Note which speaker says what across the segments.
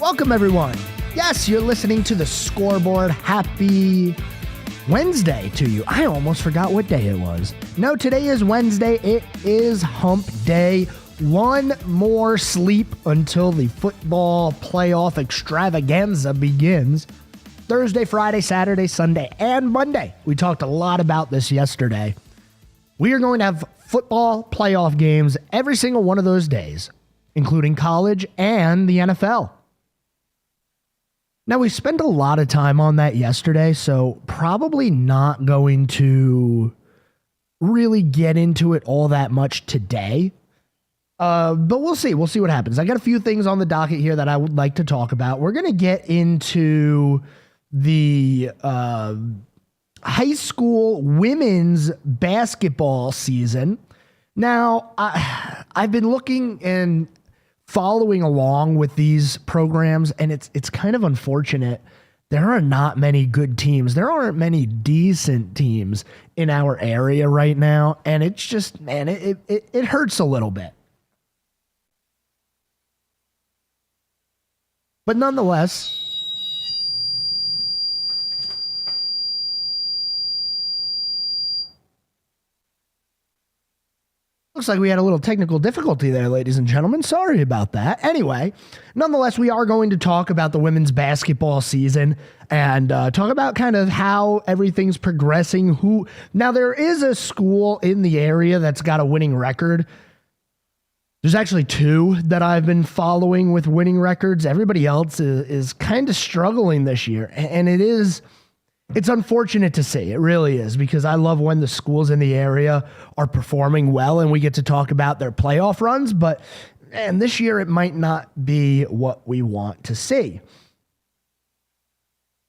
Speaker 1: Welcome, everyone. Yes, you're listening to the Scoreboard. Happy Wednesday to you. I almost forgot what day it was. No, today is Wednesday. It is hump day. One more sleep until the football playoff extravaganza begins. Thursday, Friday, Saturday, Sunday, and Monday. We talked a lot about this yesterday. We are going to have football playoff games every single one of those days, including college and the NFL. Now, we spent a lot of time on that yesterday, so probably not going to really get into it all that much today. But we'll see. We'll see what happens. I got a few things on the docket here that I would like to talk about. We're going to get into the high school women's basketball season. Now, I've been looking and following along with these programs, and it's kind of unfortunate. There are not many good teams. There aren't many decent teams in our area right now, and it's just, man, it hurts a little bit. But nonetheless, looks like we had a little technical difficulty there, ladies and gentlemen. Sorry about that. Anyway, nonetheless, we are going to talk about the women's basketball season and talk about kind of how everything's progressing. Now, there is a school in the area that's got a winning record. There's actually two that I've been following with winning records. Everybody else is kind of struggling this year, and it's unfortunate to see. It really is, because I love when the schools in the area are performing well and we get to talk about their playoff runs. But man, this year it might not be what we want to see.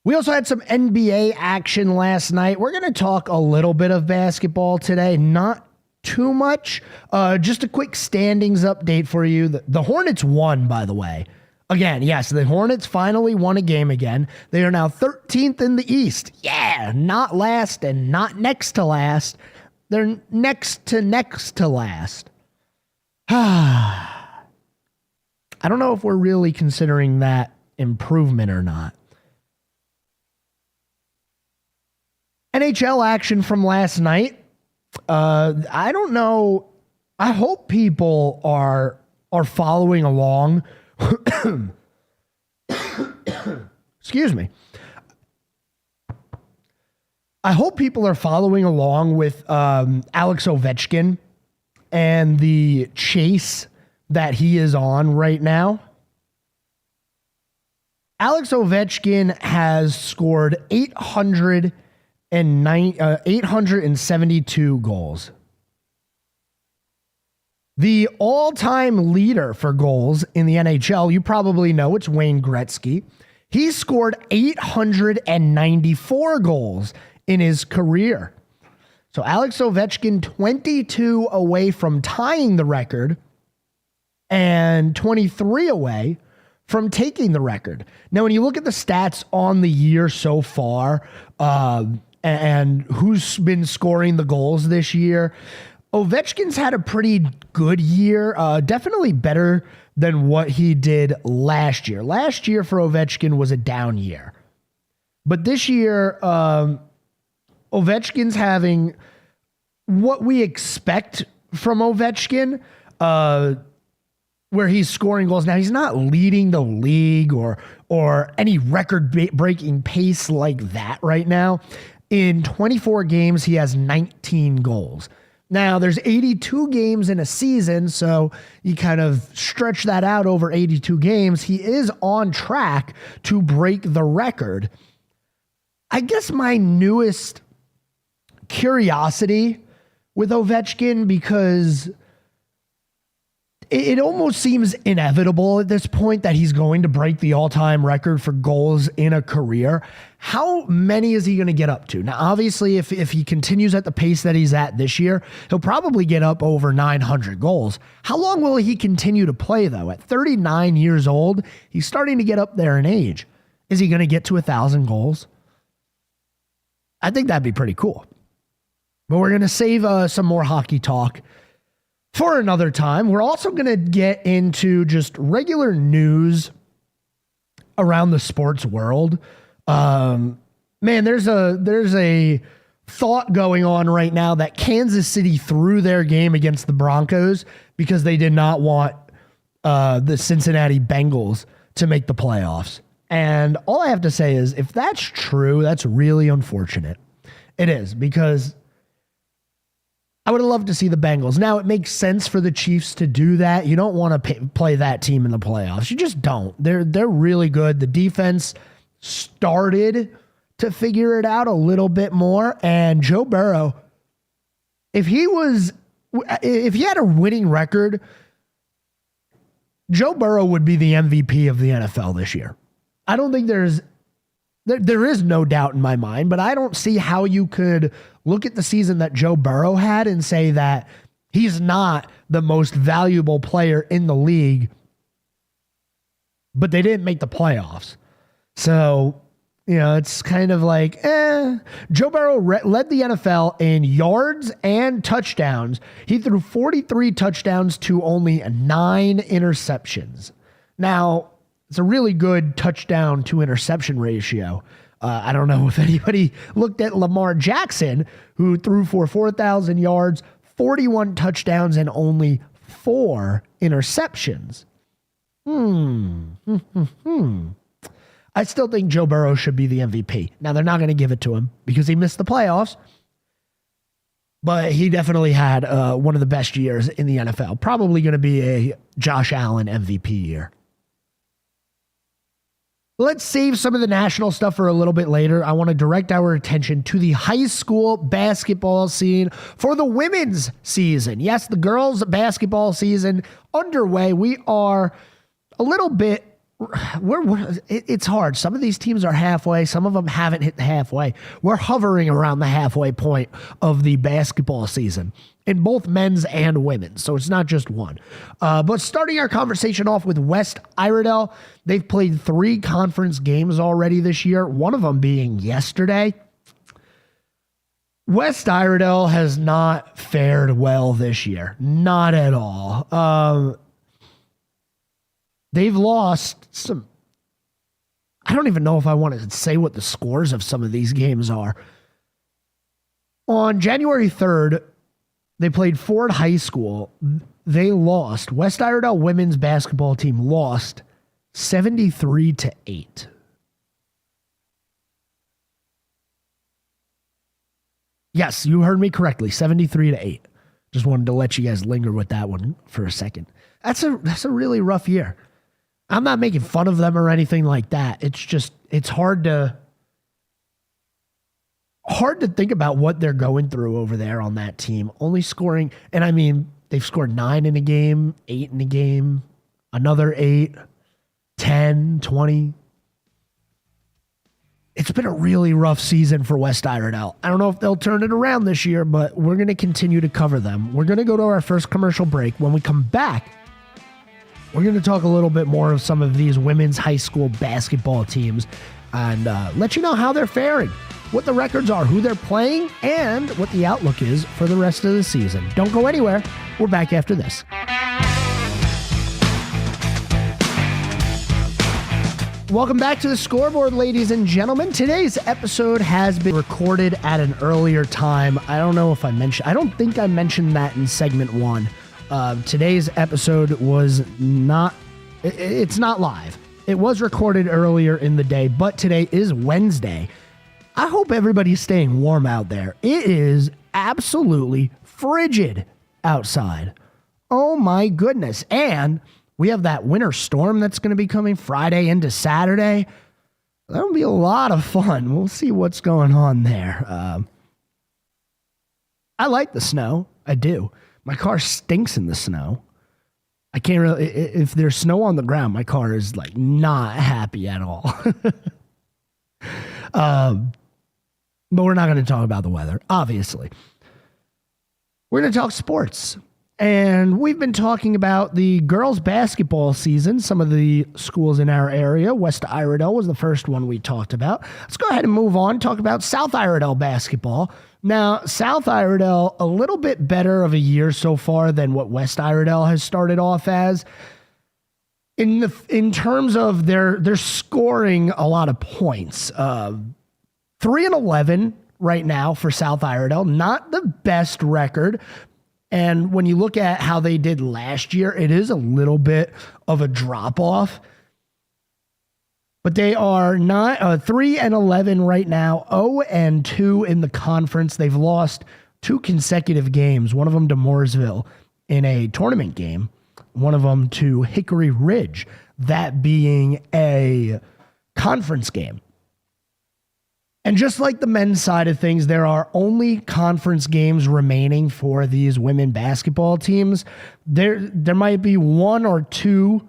Speaker 1: We also had some NBA action last night. We're going to talk a little bit of basketball today, not too much. Just a quick standings update for you. The Hornets won, by the way. Again, yes, the Hornets finally won a game again. They are now 13th in the East. Yeah, not last and not next to last. They're next to last. I don't know if we're really considering that improvement or not. NHL action from last night. I don't know. I hope people are following along. Excuse me. I hope people are following along with Alex Ovechkin and the chase that he is on right now. Alex Ovechkin has scored 872 goals. The all-time leader for goals in the NHL, you probably know, it's Wayne Gretzky. He scored 894 goals in his career. So Alex Ovechkin, 22 away from tying the record and 23 away from taking the record. Now, when you look at the stats on the year so far and who's been scoring the goals this year, Ovechkin's had a pretty good year, definitely better than what he did last year. Last year for Ovechkin was a down year. But this year, Ovechkin's having what we expect from Ovechkin, where he's scoring goals. Now, he's not leading the league or any record-breaking pace like that right now. In 24 games, he has 19 goals. Now, there's 82 games in a season, so you kind of stretch that out over 82 games. He is on track to break the record. I guess my newest curiosity with Ovechkin, because it almost seems inevitable at this point that he's going to break the all-time record for goals in a career. How many is he going to get up to? Now, obviously, if he continues at the pace that he's at this year, he'll probably get up over 900 goals. How long will he continue to play, though? At 39 years old, he's starting to get up there in age. Is he going to get to 1,000 goals? I think that'd be pretty cool. But we're going to save some more hockey talk for another time. We're also going to get into just regular news around the sports world. Man, there's a thought going on right now that Kansas City threw their game against the Broncos because they did not want the Cincinnati Bengals to make the playoffs. And all I have to say is, if that's true, that's really unfortunate. It is, because I would have loved to see the Bengals. Now, it makes sense for the Chiefs to do that. You don't want to play that team in the playoffs. You just don't. They're really good. The defense started to figure it out a little bit more. And Joe Burrow, if he had a winning record, Joe Burrow would be the MVP of the NFL this year. I don't think there is no doubt in my mind, but I don't see how you could look at the season that Joe Burrow had and say that he's not the most valuable player in the league, but they didn't make the playoffs. So, it's kind of like, Joe Burrow led the NFL in yards and touchdowns. He threw 43 touchdowns to only 9 interceptions. Now, it's a really good touchdown to interception ratio. I don't know if anybody looked at Lamar Jackson, who threw for 4,000 yards, 41 touchdowns, and only 4 interceptions. I still think Joe Burrow should be the MVP. Now, they're not going to give it to him because he missed the playoffs, but he definitely had one of the best years in the NFL. Probably going to be a Josh Allen MVP year. Let's save some of the national stuff for a little bit later. I want to direct our attention to the high school basketball scene for the women's season. Yes, the girls' basketball season underway. We are a little bit, it's hard. Some of these teams are halfway. Some of them haven't hit the halfway. We're hovering around the halfway point of the basketball season in both men's and women's. So it's not just one. But starting our conversation off with West Iredell, they've played 3 conference games already this year, one of them being yesterday. West Iredell has not fared well this year. Not at all. They've lost some. I don't even know if I want to say what the scores of some of these games are. On January 3rd, they played Ford High School. They lost. West Iredell women's basketball team lost 73-8. Yes, you heard me correctly. 73-8. Just wanted to let you guys linger with that one for a second. That's a really rough year. I'm not making fun of them or anything like that. It's just, it's hard to think about what they're going through over there on that team. Only scoring, and I mean, they've scored 9 in a game, 8 in a game, another 8, 10, 20. It's been a really rough season for West Iredell. I don't know if they'll turn it around this year, but we're going to continue to cover them. We're going to go to our first commercial break. When we come back, we're going to talk a little bit more of some of these women's high school basketball teams and let you know how they're faring, what the records are, who they're playing, and what the outlook is for the rest of the season. Don't go anywhere. We're back after this. Welcome back to the Scoreboard, ladies and gentlemen. Today's episode has been recorded at an earlier time. I don't know if I think I mentioned that in segment 1. Today's episode was not, it's not live. It was recorded earlier in the day, but today is Wednesday. I hope everybody's staying warm out there. It is absolutely frigid outside. Oh my goodness. And we have that winter storm that's going to be coming Friday into Saturday. That'll be a lot of fun. We'll see what's going on there. I like the snow. I do. My car stinks in the snow. I can't really, if there's snow on the ground, my car is like not happy at all. But we're not going to talk about the weather, obviously. We're going to talk sports. And we've been talking about the girls' basketball season, some of the schools in our area. West Iredell was the first one we talked about. Let's go ahead and move on, talk about South Iredell basketball. Now, South Iredell, a little bit better of a year so far than what West Iredell has started off as. in terms of they're scoring a lot of points. 3-11 right now for South Iredell, not the best record. And when you look at how they did last year, it is a little bit of a drop off. But they are 3-11 right now, 0-2 in the conference. They've lost 2 consecutive games, one of them to Mooresville in a tournament game, one of them to Hickory Ridge, that being a conference game. And just like the men's side of things, there are only conference games remaining for these women basketball teams. There might be 1 or 2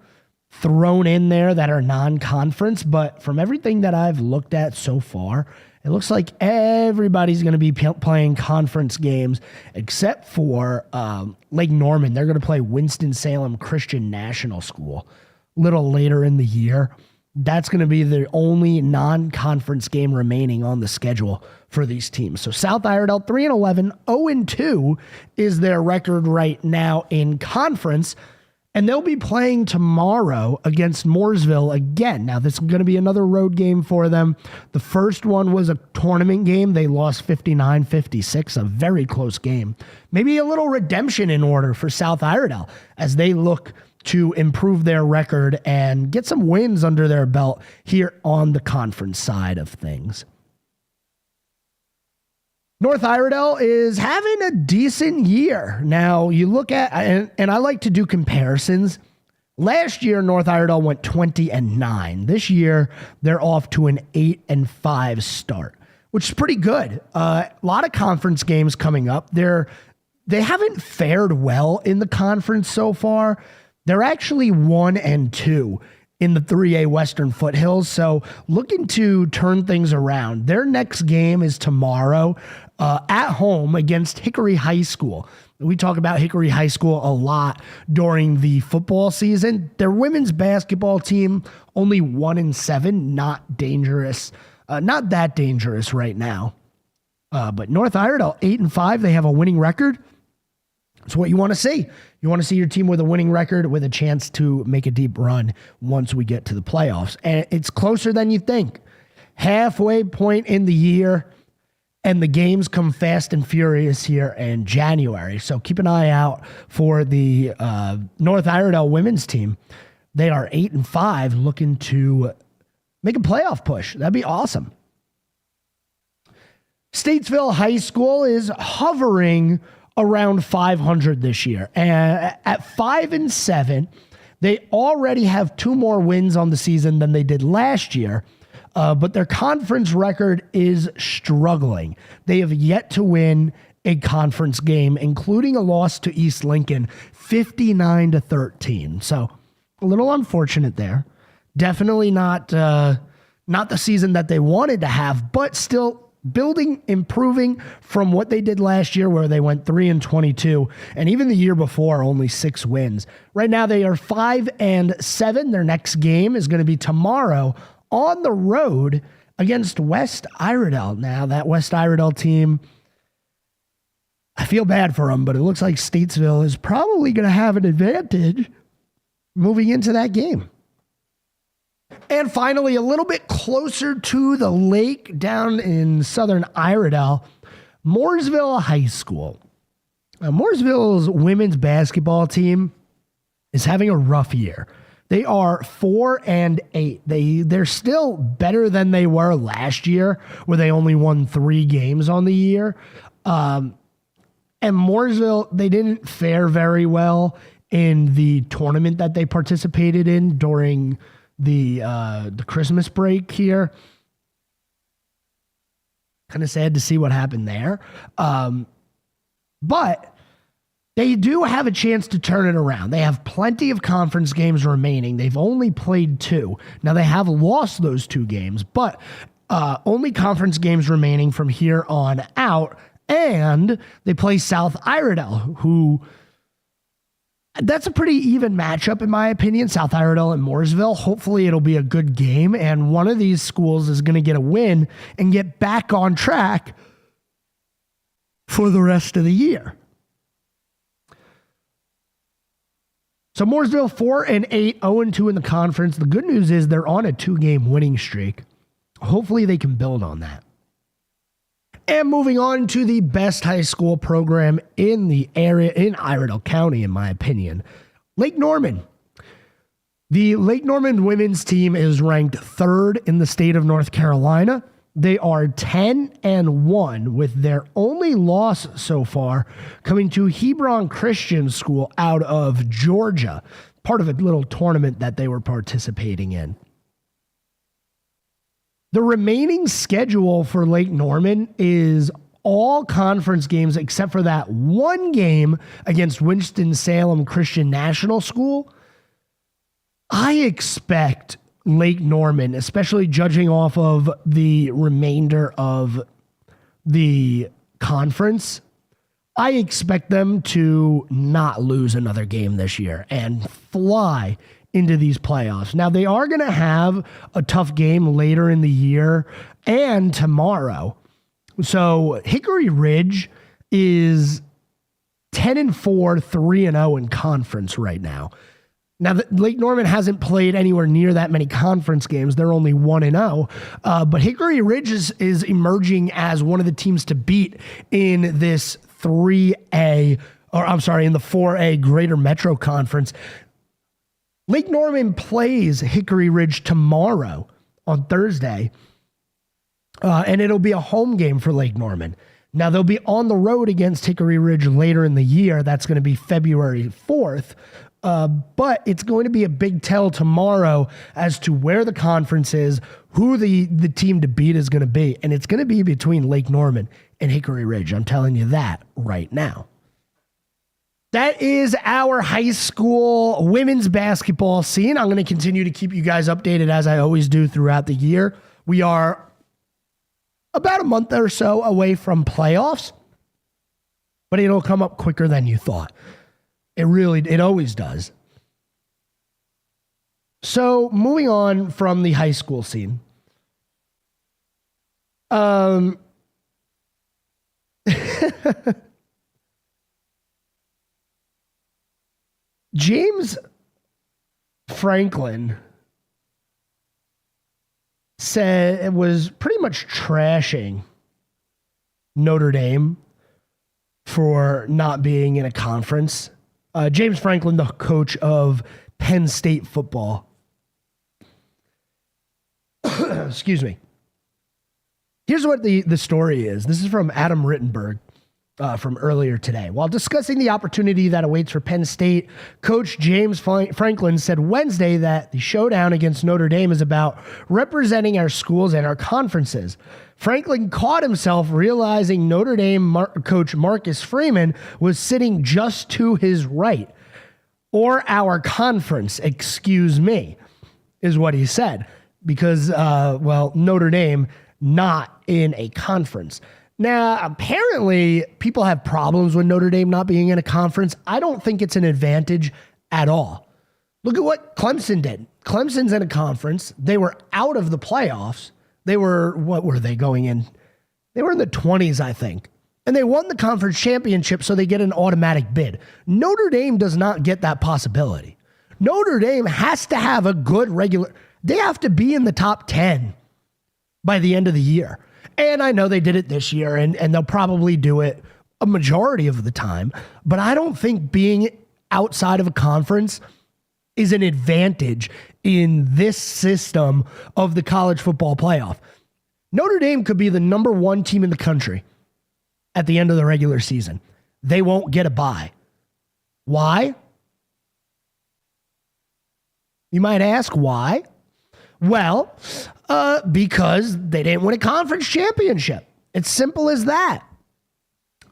Speaker 1: thrown in there that are non-conference, but from everything that I've looked at so far, it looks like everybody's going to be playing conference games except for Lake Norman. They're going to play Winston-Salem Christian National School a little later in the year. That's going to be the only non-conference game remaining on the schedule for these teams. So South Iredell 3-11, 0-2 is their record right now in conference. And they'll be playing tomorrow against Mooresville again. Now, this is going to be another road game for them. The first one was a tournament game. They lost 59-56, a very close game. Maybe a little redemption in order for South Iredell as they look to improve their record and get some wins under their belt here on the conference side of things. North Iredell is having a decent year. Now, you look at, and I like to do comparisons. Last year, North Iredell went 20-9. This year, they're off to an 8-5 start, which is pretty good. A lot of conference games coming up. They haven't fared well in the conference so far. They're actually 1-2 in the 3A Western Foothills, so looking to turn things around. Their next game is tomorrow at home against Hickory High School. We talk about Hickory High School a lot during the football season. Their women's basketball team, only 1-7, not dangerous, not that dangerous right now. But North Iredell, 8-5, they have a winning record. It's what you want to see. You want to see your team with a winning record with a chance to make a deep run once we get to the playoffs. And it's closer than you think. Halfway point in the year, and the games come fast and furious here in January. So keep an eye out for the North Iredell women's team. They are 8-5, looking to make a playoff push. That'd be awesome. Statesville High School is hovering around 500 this year. And at 5-7, they already have 2 more wins on the season than they did last year. But their conference record is struggling. They have yet to win a conference game, including a loss to East Lincoln, 59-13. So a little unfortunate there. Definitely not the season that they wanted to have, but still building, improving from what they did last year where they went 3-22, and even the year before, only 6 wins. Right now they are 5-7. Their next game is going to be tomorrow on the road against West Iredell. Now, that West Iredell team, I feel bad for them, but it looks like Statesville is probably going to have an advantage moving into that game. And finally, a little bit closer to the lake down in southern Iredell, Mooresville High School. Now, Mooresville's women's basketball team is having a rough year. They are 4-8. They're still better than they were last year, where they only won 3 games on the year. And Mooresville, they didn't fare very well in the tournament that they participated in during the Christmas break here. Kind of sad to see what happened there. But they do have a chance to turn it around. They have plenty of conference games remaining. They've only played 2. Now, they have lost those 2 games, but only conference games remaining from here on out. And they play South Iredell, who... That's a pretty even matchup, in my opinion, South Iredell and Mooresville. Hopefully it'll be a good game, and one of these schools is going to get a win and get back on track for the rest of the year. So Mooresville 4-8, 0-2 in the conference. The good news is they're on a 2-game winning streak. Hopefully they can build on that. And moving on to the best high school program in the area, in Iredell County, in my opinion, Lake Norman. The Lake Norman women's team is ranked 3rd in the state of North Carolina. They are 10-1 with their only loss so far coming to Hebron Christian School out of Georgia, part of a little tournament that they were participating in. The remaining schedule for Lake Norman is all conference games except for that one game against Winston-Salem Christian National School. I expect Lake Norman, especially judging off of the remainder of the conference, I expect them to not lose another game this year and fly into these playoffs. Now, they are going to have a tough game later in the year and tomorrow. So Hickory Ridge is 10-4, 3-0 in conference right now. Now, Lake Norman hasn't played anywhere near that many conference games. They're only 1-0. But Hickory Ridge is emerging as one of the teams to beat in this in the 4A Greater Metro Conference. Lake Norman plays Hickory Ridge tomorrow on Thursday, and it'll be a home game for Lake Norman. Now, they'll be on the road against Hickory Ridge later in the year. That's going to be February 4th. But it's going to be a big tell tomorrow as to where the conference is, who the team to beat is going to be. And it's going to be between Lake Norman and Hickory Ridge. I'm telling you that right now. That is our high school women's basketball scene. I'm going to continue to keep you guys updated as I always do throughout the year. We are about a month or so away from playoffs, but it'll come up quicker than you thought. It always does. So moving on from the high school scene. James Franklin said it was pretty much trashing Notre Dame for not being in a conference. James Franklin, the coach of Penn State football. Excuse me. Here's what the story is. This is from Adam Rittenberg from earlier today. While discussing the opportunity that awaits for Penn State, Coach James Franklin said Wednesday that the showdown against Notre Dame is about representing our schools and our conferences. Franklin caught himself realizing Notre Dame coach Marcus Freeman was sitting just to his right. Or our conference, excuse me, is what he said. Because, Notre Dame not in a conference. Now, apparently, people have problems with Notre Dame not being in a conference. I don't think it's an advantage at all. Look at what Clemson did. Clemson's in a conference. They were out of the playoffs. They were, what were they going in? They were in the 20s, I think. And they won the conference championship, so they get an automatic bid. Notre Dame does not get that possibility. Notre Dame has to have a good regular... They have to be in the top 10 by the end of the year. And I know they did it this year, and they'll probably do it a majority of the time. But I don't think being outside of a conference is an advantage in this system of the college football playoff. Notre Dame could be the number 1 team in the country at the end of the regular season. They won't get a bye. Why? You might ask why. Well, because they didn't win a conference championship. It's simple as that.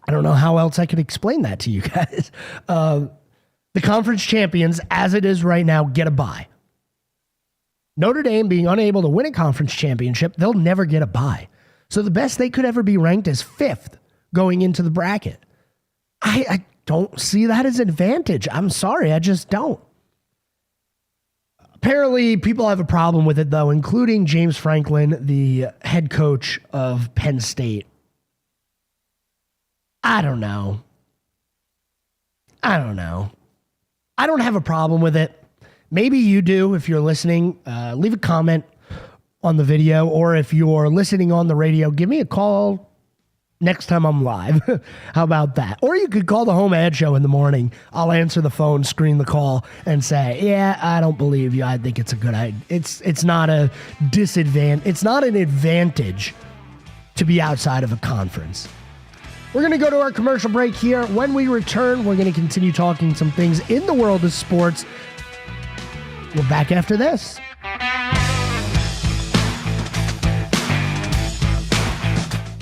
Speaker 1: I don't know how else I could explain that to you guys. The conference champions, as it is right now, get a bye. Notre Dame being unable to win a conference championship, they'll never get a bye. So the best they could ever be ranked is 5th going into the bracket. I don't see that as an advantage. I'm sorry, I just don't. Apparently, people have a problem with it, though, including James Franklin, the head coach of Penn State. I don't know. I don't have a problem with it. Maybe you do if you're listening. Leave a comment on the video, or if you're listening on the radio, give me a call next time I'm live. How about that? Or you could call the Home Ad Show in the morning. I'll answer the phone, screen the call, and say, yeah, I don't believe you. I think it's a good idea. It's not a disadvantage. It's not an advantage to be outside of a conference. We're going to go to our commercial break here. When we return, we're going to continue talking some things in the world of sports. We're back after this.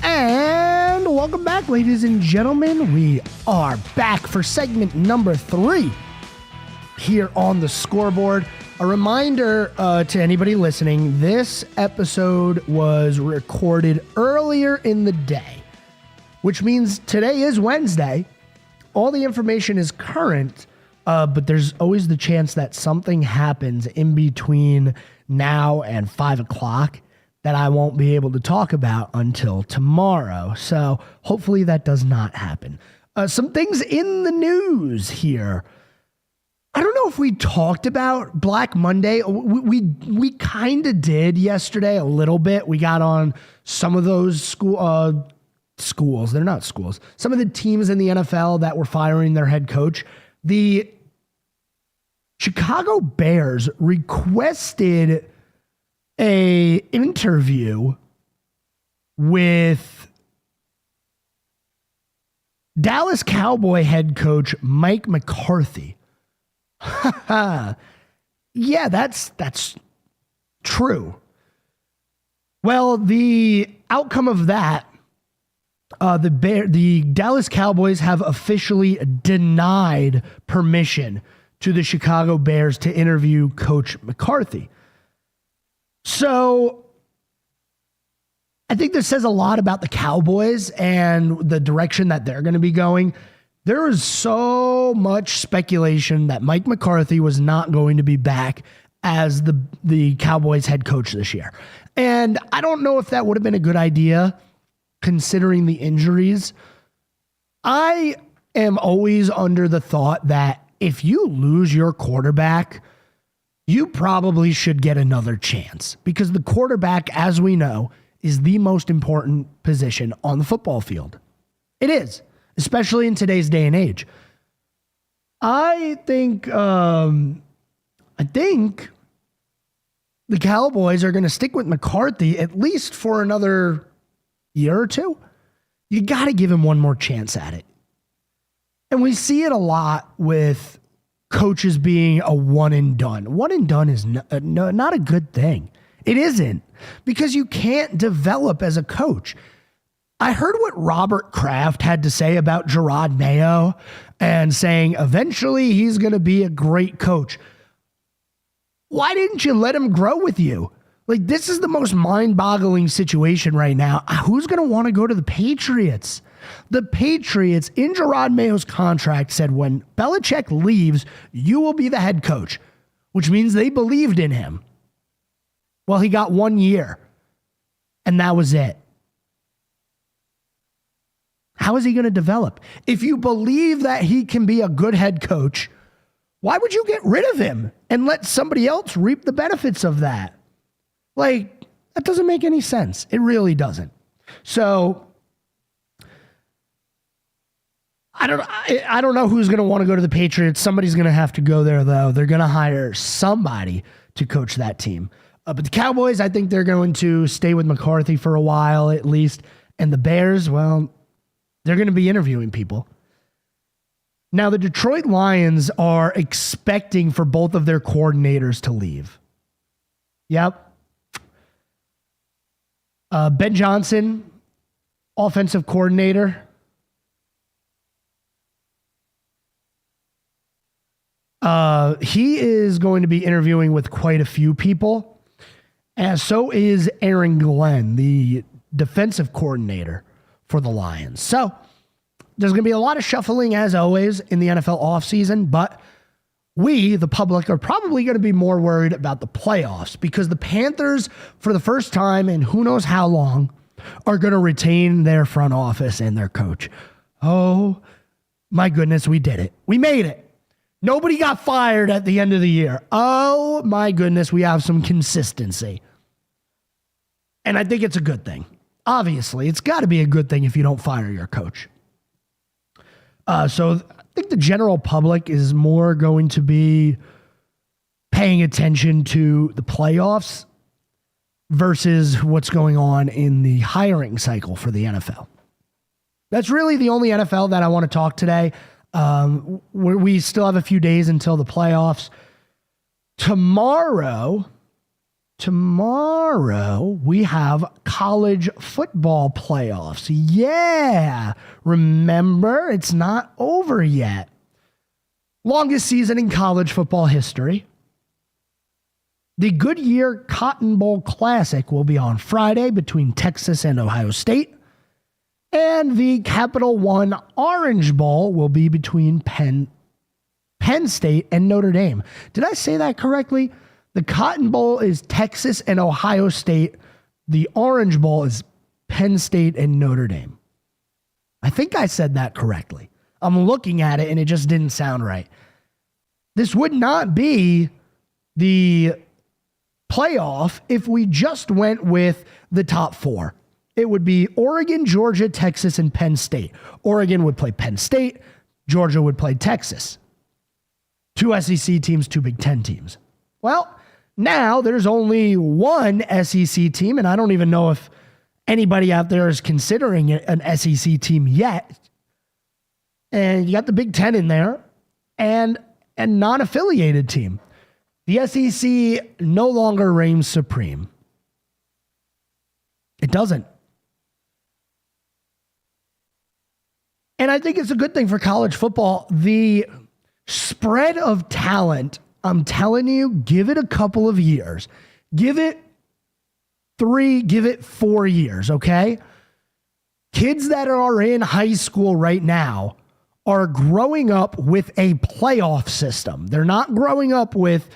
Speaker 1: And welcome back, ladies and gentlemen. We are back for segment number 3 here on the Scoreboard. A reminder to anybody listening, this episode was recorded earlier in the day, which means today is Wednesday. All the information is current, but there's always the chance that something happens in between now and 5 o'clock that I won't be able to talk about until tomorrow. So hopefully that does not happen. Some things in the news here. I don't know if we talked about Black Monday. We kind of did yesterday a little bit. We got on some of those schools. They're not schools. Some of the teams in the NFL that were firing their head coach. The Chicago Bears requested an interview with Dallas Cowboy head coach Mike McCarthy. Yeah, that's true. Well, the outcome of that, the Dallas Cowboys have officially denied permission to the Chicago Bears to interview Coach McCarthy. So I think this says a lot about the Cowboys and the direction that they're going to be going. There is so much speculation that Mike McCarthy was not going to be back as the Cowboys head coach this year. And I don't know if that would have been a good idea considering the injuries. I am always under the thought that if you lose your quarterback, you probably should get another chance, because the quarterback, as we know, is the most important position on the football field. It is, especially in today's day and age. I think the Cowboys are going to stick with McCarthy at least for another year or two. You got to give him one more chance at it. And we see it a lot with coaches being a one and done. One and done is not a good thing. It isn't, because you can't develop as a coach. I heard what Robert Kraft had to say about Gerard Mayo and saying eventually he's going to be a great coach. Why didn't you let him grow with you? Like, this is the most mind-boggling situation right now. Who's going to want to go to the Patriots? The Patriots, in Gerard Mayo's contract, said when Belichick leaves, you will be the head coach, which means they believed in him. Well, he got 1 year, and that was it. How is he going to develop? If you believe that he can be a good head coach, why would you get rid of him and let somebody else reap the benefits of that? Like, that doesn't make any sense. It really doesn't. So I don't know who's going to want to go to the Patriots. Somebody's going to have to go there, though. They're going to hire somebody to coach that team. But the Cowboys, I think they're going to stay with McCarthy for a while at least. And the Bears, well, they're going to be interviewing people. Now, the Detroit Lions are expecting for both of their coordinators to leave. Yep. Ben Johnson, offensive coordinator. He is going to be interviewing with quite a few people. And so is Aaron Glenn, the defensive coordinator for the Lions. So there's going to be a lot of shuffling, as always, in the NFL offseason, but we, the public, are probably going to be more worried about the playoffs, because the Panthers, for the first time in who knows how long, are going to retain their front office and their coach. Oh, my goodness, we did it. We made it. Nobody got fired at the end of the year. Oh my goodness, we have some consistency. And I think it's a good thing. Obviously, it's got to be a good thing if you don't fire your coach. So I think the general public is more going to be paying attention to the playoffs versus what's going on in the hiring cycle for the NFL. That's really the only NFL that I want to talk today. We still have a few days until the playoffs. Tomorrow, we have college football playoffs. Yeah. Remember, it's not over yet. Longest season in college football history. The Goodyear Cotton Bowl Classic will be on Friday between Texas and Ohio State. And the Capital One Orange Bowl will be between Penn State and Notre Dame. Did I say that correctly? The Cotton Bowl is Texas and Ohio State. The Orange Bowl is Penn State and Notre Dame. I think I said that correctly. I'm looking at it and it just didn't sound right. This would not be the playoff if we just went with the top four. It would be Oregon, Georgia, Texas, and Penn State. Oregon would play Penn State. Georgia would play Texas. 2 SEC teams, 2 Big Ten teams. Well, now there's only one SEC team, and I don't even know if anybody out there is considering it an SEC team yet. And you got the Big Ten in there and a non-affiliated team. The SEC no longer reigns supreme. It doesn't. And I think it's a good thing for college football. The spread of talent, I'm telling you, give it a couple of years. Give it 3, give it 4 years, okay? Kids that are in high school right now are growing up with a playoff system. They're not growing up with,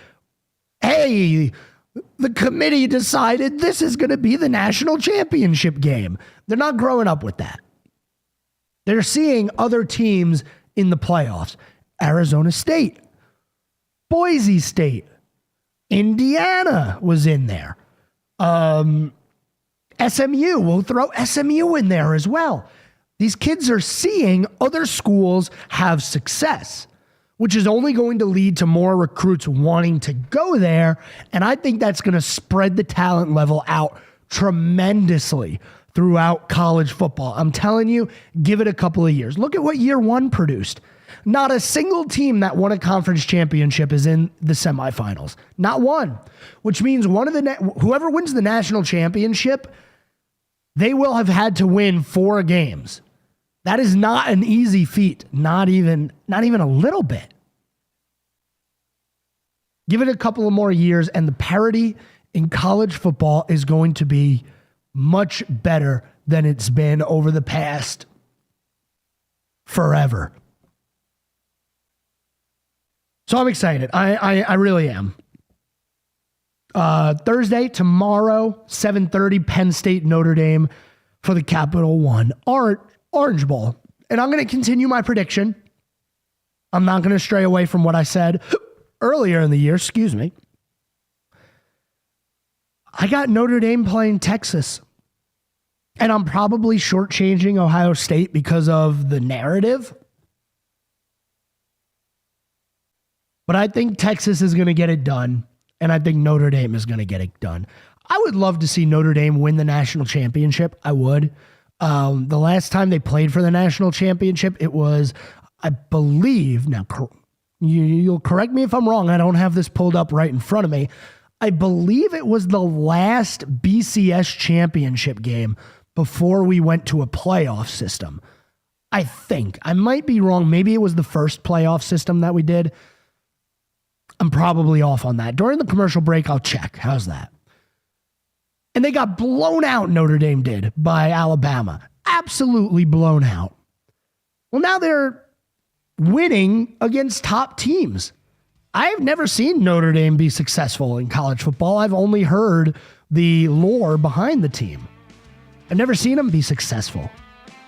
Speaker 1: hey, the committee decided this is going to be the national championship game. They're not growing up with that. They're seeing other teams in the playoffs. Arizona State, Boise State, Indiana was in there. SMU, we'll throw SMU in there as well. These kids are seeing other schools have success, which is only going to lead to more recruits wanting to go there. And I think that's going to spread the talent level out tremendously throughout college football. I'm telling you, give it a couple of years. Look at what year one produced. Not a single team that won a conference championship is in the semifinals. Not one. Which means whoever wins the national championship, they will have had to win 4 games. That is not an easy feat. Not even a little bit. Give it a couple of more years and the parity in college football is going to be much better than it's been over the past forever. So I'm excited. I really am. Thursday, tomorrow, 7:30, Penn State, Notre Dame for the Capital One Orange Bowl. And I'm going to continue my prediction. I'm not going to stray away from what I said earlier in the year. Excuse me. I got Notre Dame playing Texas. And I'm probably shortchanging Ohio State because of the narrative. But I think Texas is going to get it done. And I think Notre Dame is going to get it done. I would love to see Notre Dame win the national championship. I would. The last time they played for the national championship, it was, I believe, now you'll correct me if I'm wrong. I don't have this pulled up right in front of me. I believe it was the last BCS championship game before we went to a playoff system. I think. I might be wrong. Maybe it was the first playoff system that we did. I'm probably off on that. During the commercial break, I'll check. How's that? And they got blown out, Notre Dame did, by Alabama. Absolutely blown out. Well, now they're winning against top teams. I've never seen Notre Dame be successful in college football. I've only heard the lore behind the team. I've never seen them be successful.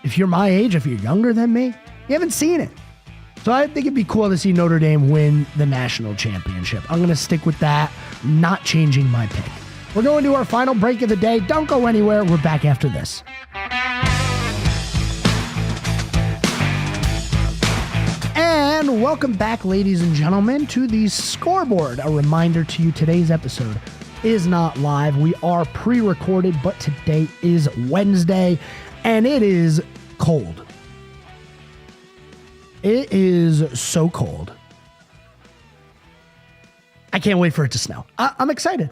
Speaker 1: If you're my age, if you're younger than me, you haven't seen it. So I think it'd be cool to see Notre Dame win the national championship. I'm going to stick with that, not changing my pick. We're going to our final break of the day. Don't go anywhere. We're back after this. And welcome back, ladies and gentlemen, to the Scoreboard. A reminder to you, today's episode is not live. We are pre-recorded, but today is Wednesday, and it is cold. It is so cold. I can't wait for it to snow. I'm excited.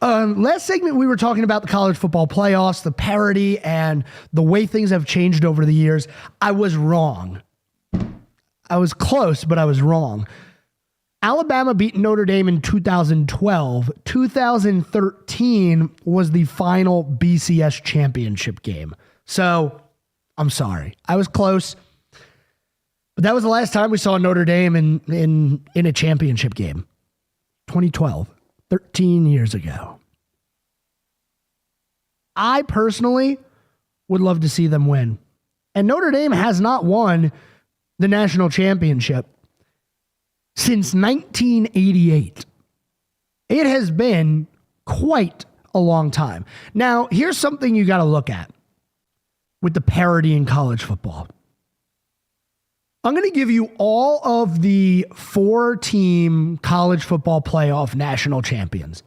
Speaker 1: Last segment, we were talking about the college football playoffs, the parity, and the way things have changed over the years. I was wrong. I was close, but I was wrong. Alabama beat Notre Dame in 2012. 2013 was the final BCS championship game. So, I'm sorry. I was close. But that was the last time we saw Notre Dame in a championship game. 2012. 13 years ago. I personally would love to see them win. And Notre Dame has not won the national championship since 1988. It has been quite a long time. Now, here's something you got to look at with the parity in college football. I'm going to give you all of the 4-team college football playoff national champions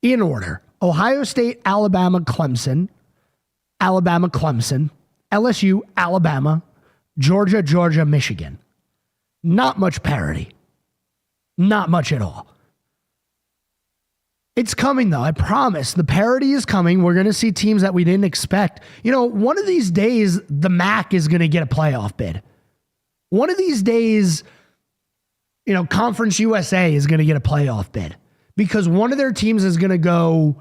Speaker 1: in order. Ohio State, Alabama, Clemson, LSU, Alabama, Georgia, Michigan. Not much parity. Not much at all. It's coming, though. I promise. The parity is coming. We're going to see teams that we didn't expect. You know, one of these days, the MAC is going to get a playoff bid. One of these days, you know, Conference USA is going to get a playoff bid because one of their teams is going to go,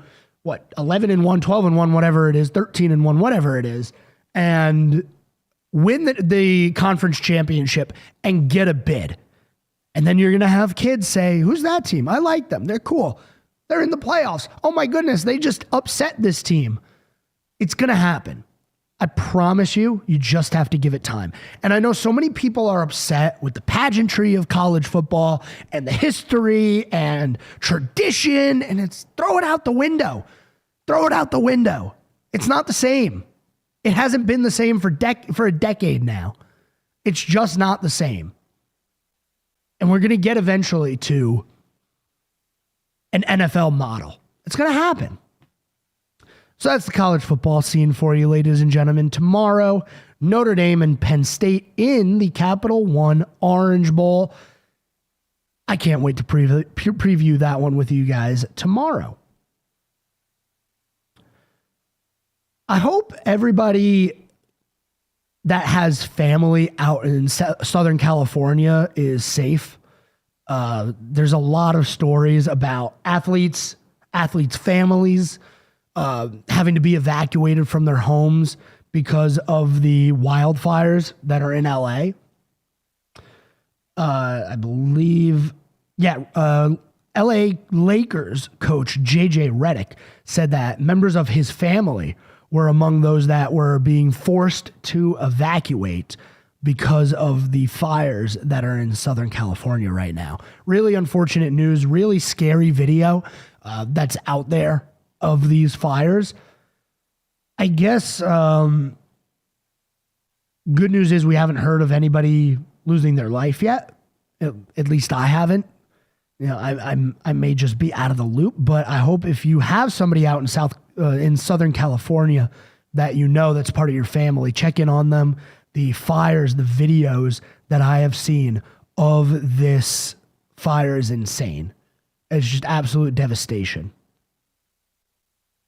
Speaker 1: 11-1, 12-1, whatever it is, 13-1, whatever it is, and win the conference championship and get a bid. And then you're going to have kids say, who's that team? I like them. They're cool. They're in the playoffs. Oh my goodness, they just upset this team. It's going to happen. I promise you, you just have to give it time. And I know so many people are upset with the pageantry of college football and the history and tradition, and throw it out the window. Throw it out the window. It's not the same. It hasn't been the same for a decade now. It's just not the same. And we're going to get eventually to an NFL model. It's going to happen. So that's the college football scene for you, ladies and gentlemen. Tomorrow, Notre Dame and Penn State in the Capital One Orange Bowl. I can't wait to preview that one with you guys tomorrow. I hope everybody that has family out in Southern California is safe. There's a lot of stories about athletes' families having to be evacuated from their homes because of the wildfires that are in LA. I believe, LA Lakers coach JJ Redick said that members of his family were among those that were being forced to evacuate because of the fires that are in Southern California right now. Really unfortunate news, really scary video that's out there of these fires. I guess good news is we haven't heard of anybody losing their life yet. At least I haven't. You know, I may just be out of the loop, but I hope if you have somebody out in Southern California that you know that's part of your family, check in on them. The fires, the videos that I have seen of this fire is insane. It's just absolute devastation.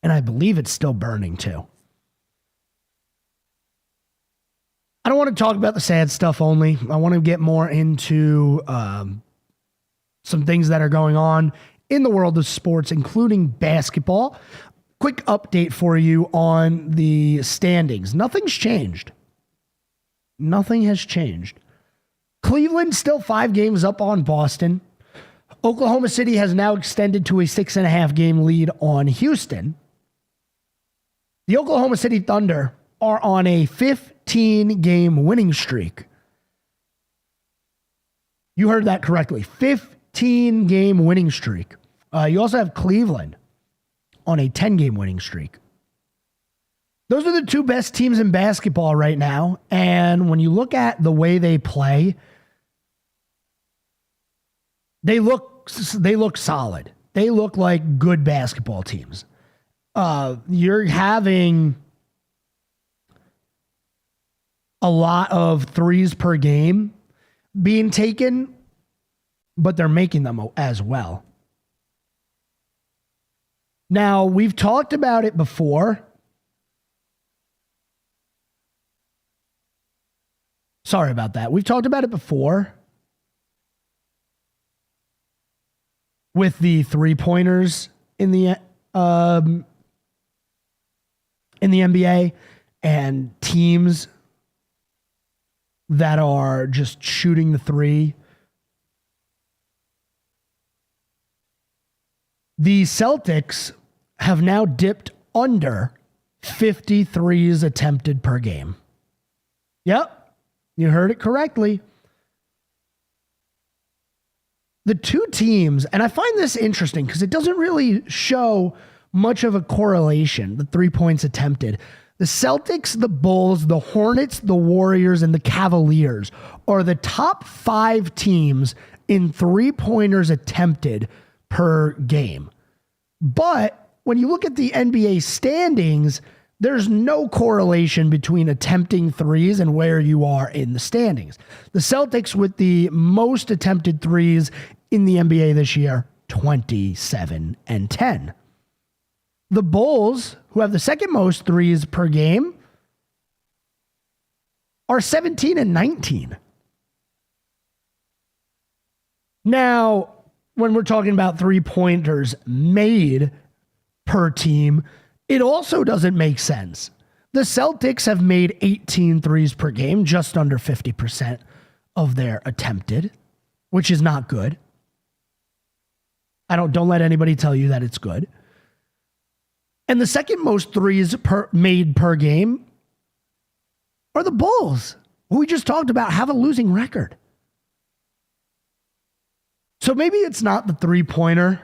Speaker 1: And I believe it's still burning too. I don't want to talk about the sad stuff only. I want to get more into some things that are going on in the world of sports, including basketball. Quick update for you on the standings. Nothing's changed. Nothing has changed. Cleveland still 5 games up on Boston. Oklahoma City has now extended to a 6.5 game lead on Houston. The Oklahoma City Thunder are on a 15-game winning streak. You heard that correctly. 15-game winning streak. You also have Cleveland on a 10-game winning streak. Those are the two best teams in basketball right now. And when you look at the way they play, they look solid. They look like good basketball teams. You're having a lot of threes per game being taken, but they're making them as well. Now, we've talked about it before. Sorry about that. We've talked about it before with the three-pointers in the NBA and teams that are just shooting the three. The Celtics have now dipped under 53s attempted per game. Yep. You heard it correctly. The two teams, and I find this interesting because it doesn't really show much of a correlation, the 3 points attempted. The Celtics, the Bulls, the Hornets, the Warriors, and the Cavaliers are the top 5 teams in 3-pointers attempted per game. But when you look at the NBA standings, there's no correlation between attempting threes and where you are in the standings. The Celtics with the most attempted threes in the NBA this year, 27 and 10. The Bulls, who have the second most threes per game, are 17 and 19. Now, when we're talking about 3-pointers made per team, it also doesn't make sense. The Celtics have made 18 threes per game, just under 50% of their attempted, which is not good. Don't let anybody tell you that it's good. And the second most threes made per game are the Bulls, who we just talked about have a losing record. So maybe it's not the 3-pointer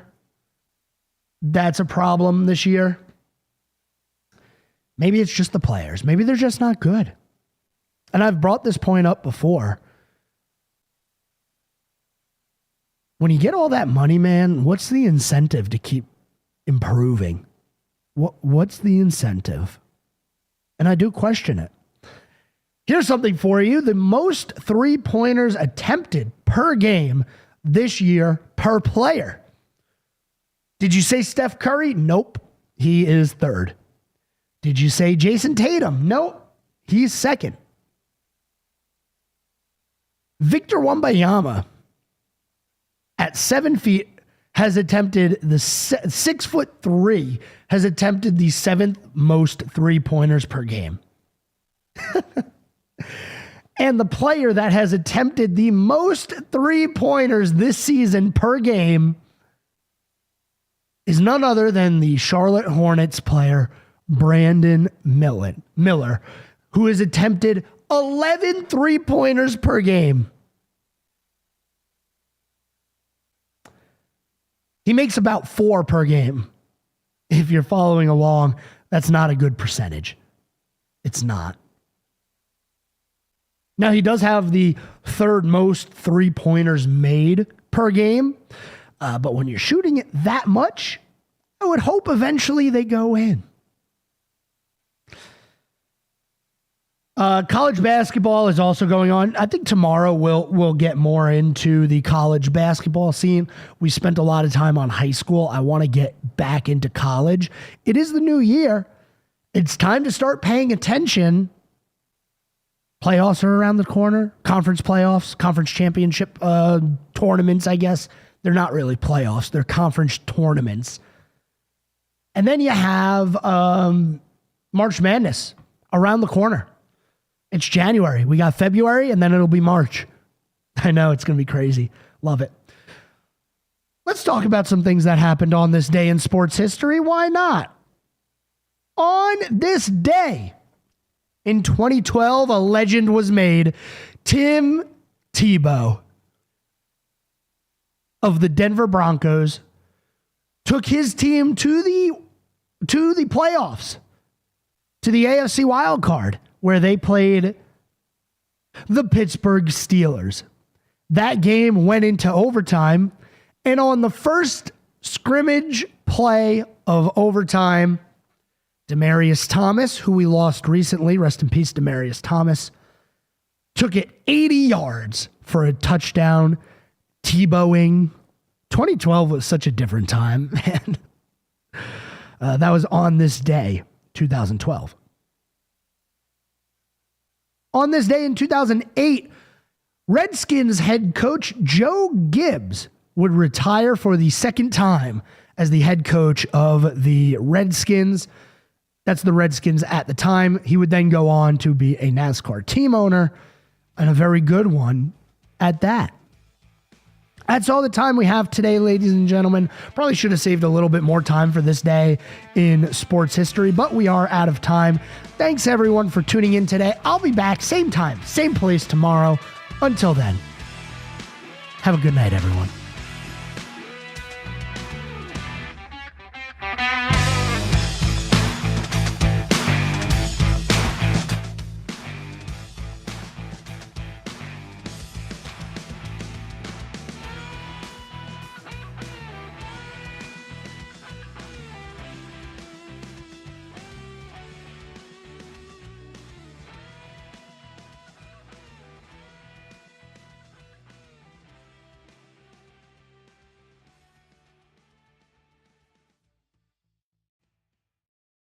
Speaker 1: that's a problem this year. Maybe it's just the players. Maybe they're just not good. And I've brought this point up before. When you get all that money, man, what's the incentive to keep improving? What's the incentive? And I do question it. Here's something for you. The most 3-pointers attempted per game this year per player. Did you say Steph Curry? Nope. He is third. Did you say Jason Tatum? Nope. He's second. Victor Wembanyama at 7 feet has attempted 6'3", has attempted the 7th most 3-pointers per game. And the player that has attempted the most 3-pointers this season per game is none other than the Charlotte Hornets player, Brandon Miller, who has attempted 11 3-pointers per game. He makes about 4 per game. If you're following along, that's not a good percentage. It's not. Now, he does have the third most 3-pointers made per game. But when you're shooting it that much, I would hope eventually they go in. College basketball is also going on. I think tomorrow we'll get more into the college basketball scene. We spent a lot of time on high school. I want to get back into college. It is the new year. It's time to start paying attention. Playoffs are around the corner. Conference playoffs, conference championship tournaments, I guess. They're not really playoffs. They're conference tournaments. And then you have March Madness around the corner. It's January. We got February, and then it'll be March. I know, it's going to be crazy. Love it. Let's talk about some things that happened on this day in sports history. Why not? On this day in 2012, a legend was made. Tim Tebow. of the Denver Broncos took his team to the playoffs, to the AFC wild card, where they played the Pittsburgh Steelers. That game went into overtime, and on the first scrimmage play of overtime, Demaryius Thomas, who we lost recently, rest in peace, Demaryius Thomas, took it 80 yards for a touchdown, Tebowing. 2012 was such a different time, man. That was on this day, 2012. On this day in 2008, Redskins head coach Joe Gibbs would retire for the second time as the head coach of the Redskins. That's the Redskins at the time. He would then go on to be a NASCAR team owner, and a very good one at that. That's all the time we have today, ladies and gentlemen. Probably should have saved a little bit more time for this day in sports history, but we are out of time. Thanks, everyone, for tuning in today. I'll be back same time, same place tomorrow. Until then, have a good night, everyone.